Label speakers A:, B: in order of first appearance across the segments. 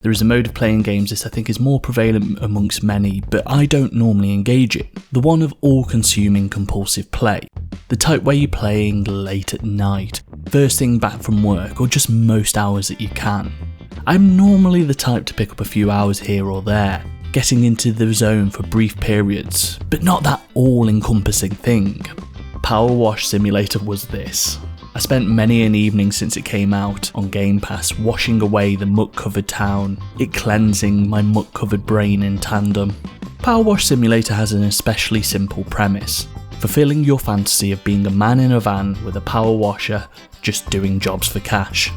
A: There is a mode of playing games this I think is more prevalent amongst many, but I don't normally engage it. The one of all-consuming compulsive play. The type where you're playing late at night, first thing back from work, or just most hours that you can. I'm normally the type to pick up a few hours here or there, getting into the zone for brief periods, but not that all-encompassing thing. Power Wash Simulator was this. I spent many an evening since it came out on Game Pass washing away the muck-covered town, it cleansing my muck-covered brain in tandem. Power Wash Simulator has an especially simple premise, fulfilling your fantasy of being a man in a van with a power washer just doing jobs for cash.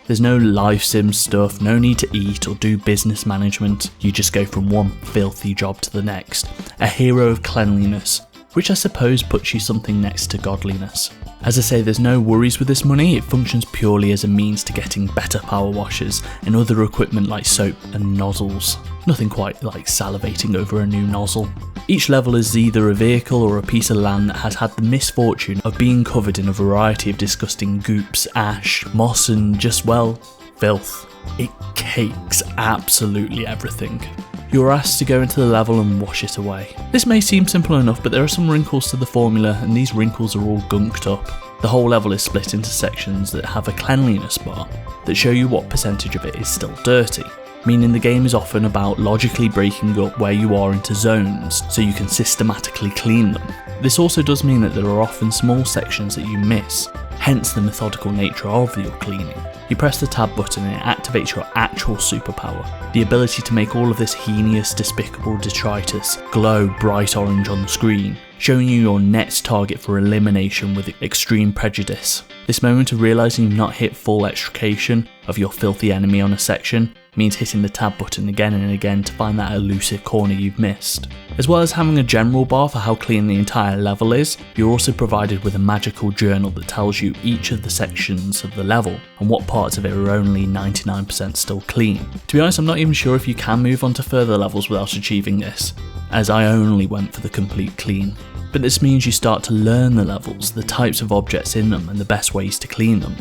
A: There's no life sim stuff, no need to eat or do business management, you just go from one filthy job to the next, a hero of cleanliness, which I suppose puts you something next to godliness. As I say, there's no worries with this money, it functions purely as a means to getting better power washers and other equipment like soap and nozzles. Nothing quite like salivating over a new nozzle. Each level is either a vehicle or a piece of land that has had the misfortune of being covered in a variety of disgusting goops, ash, moss and just, well, filth. It cakes absolutely everything. You're asked to go into the level and wash it away. This may seem simple enough, but there are some wrinkles to the formula and these wrinkles are all gunked up. The whole level is split into sections that have a cleanliness bar that show you what percentage of it is still dirty, meaning the game is often about logically breaking up where you are into zones so you can systematically clean them. This also does mean that there are often small sections that you miss, hence the methodical nature of your cleaning. You press the tab button and it activates your actual superpower, the ability to make all of this heinous, despicable detritus glow bright orange on the screen, showing you your next target for elimination with extreme prejudice. This moment of realising you've not hit full extrication of your filthy enemy on a section means hitting the tab button again and again to find that elusive corner you've missed. As well as having a general bar for how clean the entire level is, you're also provided with a magical journal that tells you each of the sections of the level and what parts of it are only 99% still clean. To be honest, I'm not even sure if you can move on to further levels without achieving this, as I only went for the complete clean. But this means you start to learn the levels, the types of objects in them and the best ways to clean them.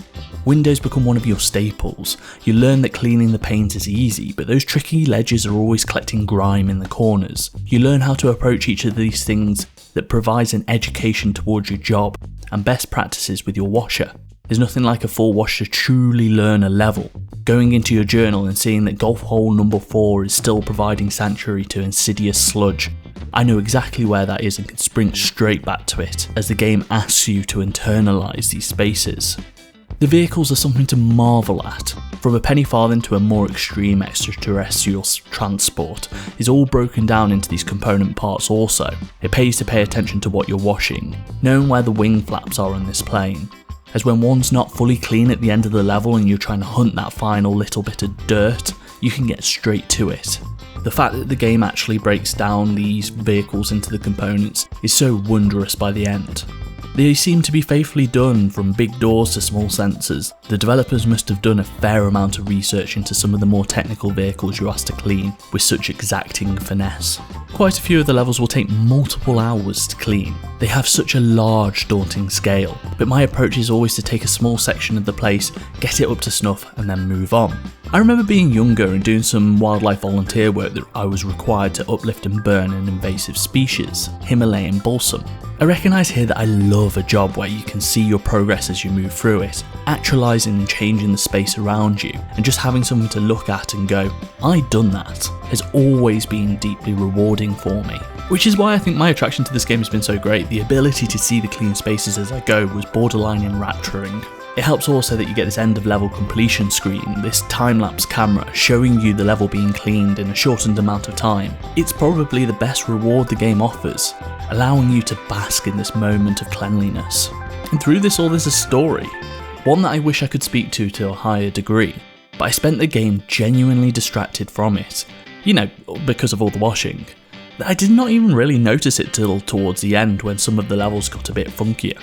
A: Windows become one of your staples. You learn that cleaning the panes is easy, but those tricky ledges are always collecting grime in the corners. You learn how to approach each of these things that provides an education towards your job and best practices with your washer. There's nothing like a full wash to truly learn a level. Going into your journal and seeing that golf hole number 4 is still providing sanctuary to insidious sludge. I know exactly where that is and can sprint straight back to it, as the game asks you to internalise these spaces. The vehicles are something to marvel at. From a penny farthing to a more extreme extraterrestrial transport is all broken down into these component parts also. It pays to pay attention to what you're washing, knowing where the wing flaps are on this plane, as when one's not fully clean at the end of the level and you're trying to hunt that final little bit of dirt, you can get straight to it. The fact that the game actually breaks down these vehicles into the components is so wondrous by the end. They seem to be faithfully done, from big doors to small sensors. The developers must have done a fair amount of research into some of the more technical vehicles you're asked to clean with such exacting finesse. Quite a few of the levels will take multiple hours to clean. They have such a large, daunting scale, but my approach is always to take a small section of the place, get it up to snuff and then move on. I remember being younger and doing some wildlife volunteer work that I was required to uplift and burn an invasive species, Himalayan balsam. I recognise here that I love a job where you can see your progress as you move through it, actualising and changing the space around you, and just having something to look at and go, "I done that," has always been deeply rewarding for me. Which is why I think my attraction to this game has been so great. The ability to see the clean spaces as I go was borderline enrapturing. It helps also that you get this end of level completion screen, this time-lapse camera showing you the level being cleaned in a shortened amount of time. It's probably the best reward the game offers, allowing you to bask in this moment of cleanliness. And through this all there's a story, one that I wish I could speak to a higher degree, but I spent the game genuinely distracted from it, because of all the washing. I did not even really notice it till towards the end when some of the levels got a bit funkier.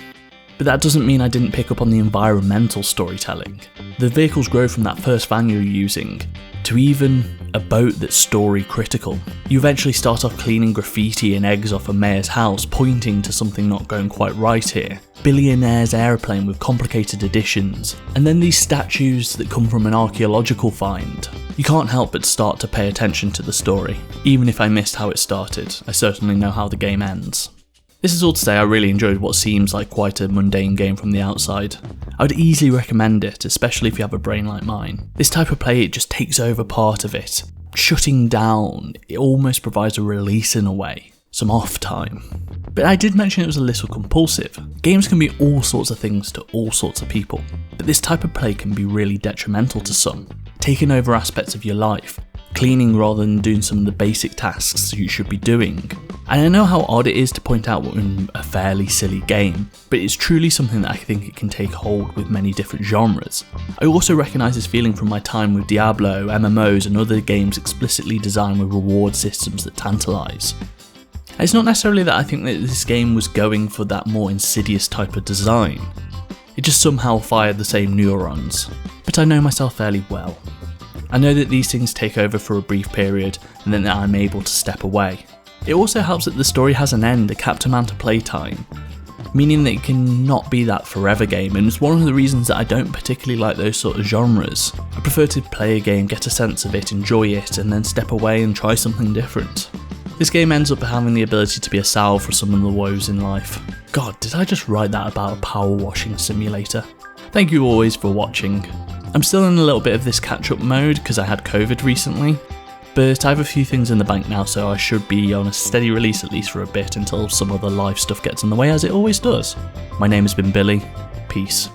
A: But that doesn't mean I didn't pick up on the environmental storytelling. The vehicles grow from that first van you're using, to even a boat that's story critical. You eventually start off cleaning graffiti and eggs off a mayor's house, pointing to something not going quite right here. Billionaire's airplane with complicated additions, and then these statues that come from an archaeological find. You can't help but start to pay attention to the story. Even if I missed how it started, I certainly know how the game ends. This is all to say I really enjoyed what seems like quite a mundane game from the outside. I would easily recommend it, especially if you have a brain like mine. This type of play, it just takes over part of it. Shutting down, it almost provides a release in a way, some off time. But I did mention it was a little compulsive. Games can be all sorts of things to all sorts of people, but this type of play can be really detrimental to some, taking over aspects of your life, cleaning rather than doing some of the basic tasks you should be doing. And I know how odd it is to point out in a fairly silly game, but it's truly something that I think it can take hold with many different genres. I also recognise this feeling from my time with Diablo, MMOs and other games explicitly designed with reward systems that tantalise. It's not necessarily that I think that this game was going for that more insidious type of design. It just somehow fired the same neurons. But I know myself fairly well. I know that these things take over for a brief period and then that I'm able to step away. It also helps that the story has an end, a capped amount of playtime, meaning that it can not be that forever game, and it's one of the reasons that I don't particularly like those sort of genres. I prefer to play a game, get a sense of it, enjoy it, and then step away and try something different. This game ends up having the ability to be a salve for some of the woes in life. God, did I just write that about a power washing simulator? Thank you always for watching. I'm still in a little bit of this catch-up mode because I had COVID recently, but I have a few things in the bank now, so I should be on a steady release at least for a bit until some other live stuff gets in the way, as it always does. My name has been Billy. Peace.